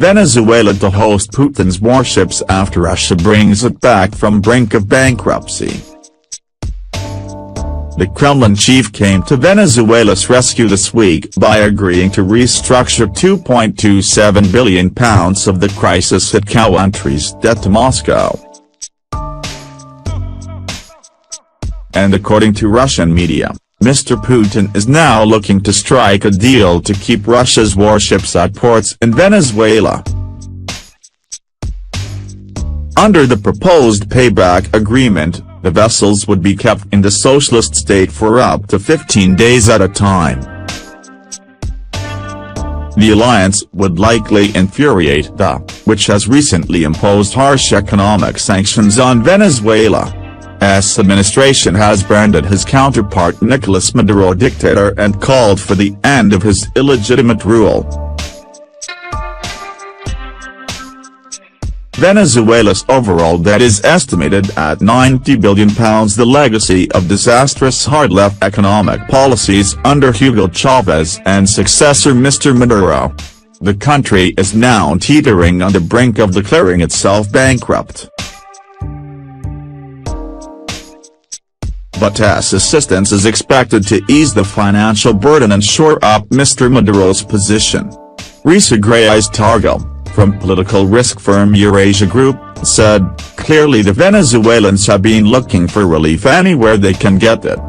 Venezuela to host Putin's warships after Russia brings it back from brink of bankruptcy. The Kremlin chief came to Venezuela's rescue this week by agreeing to restructure £2.27 billion of the crisis-hit country's debt to Moscow. And according to Russian media, Mr. Putin is now looking to strike a deal to keep Russia's warships at ports in Venezuela. Under the proposed payback agreement, the vessels would be kept in the socialist state for up to 15 days at a time. The alliance would likely infuriate the, which has recently imposed harsh economic sanctions on Venezuela. Administration has branded his counterpart Nicolás Maduro dictator and called for the end of his illegitimate rule. Venezuela's overall debt is estimated at £90 billion, the legacy of disastrous hard-left economic policies under Hugo Chavez and successor Mr. Maduro. The country is now teetering on the brink of declaring itself bankrupt. But assistance is expected to ease the financial burden and shore up Mr. Maduro's position. Risa Targo, from political risk firm Eurasia Group, said, "Clearly the Venezuelans have been looking for relief anywhere they can get it.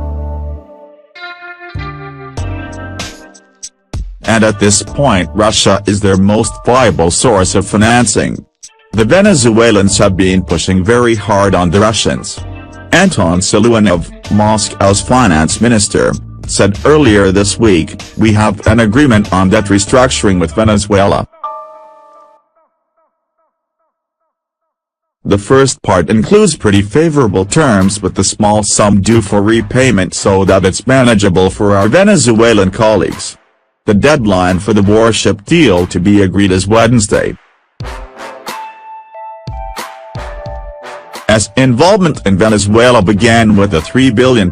And at this point Russia is their most viable source of financing. The Venezuelans have been pushing very hard on the Russians." Anton Siluanov, Moscow's finance minister, said earlier this week, "We have an agreement on debt restructuring with Venezuela. The first part includes pretty favorable terms with the small sum due for repayment so that it's manageable for our Venezuelan colleagues. The deadline for the warship deal to be agreed is Wednesday." As involvement in Venezuela began with a £3 billion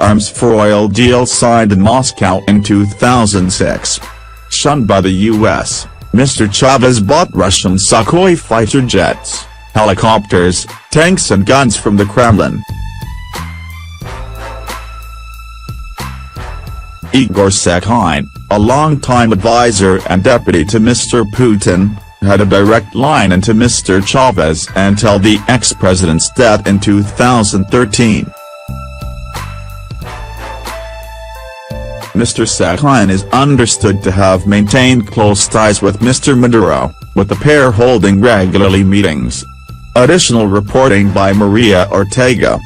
arms for oil deal signed in Moscow in 2006. Shunned by the US, Mr. Chavez bought Russian Sukhoi fighter jets, helicopters, tanks and guns from the Kremlin. Igor Sakhin, a longtime advisor and deputy to Mr. Putin, had a direct line into Mr. Chavez until the ex-president's death in 2013. Mr. Sakhin is understood to have maintained close ties with Mr. Maduro, with the pair holding regularly meetings. Additional reporting by Maria Ortega.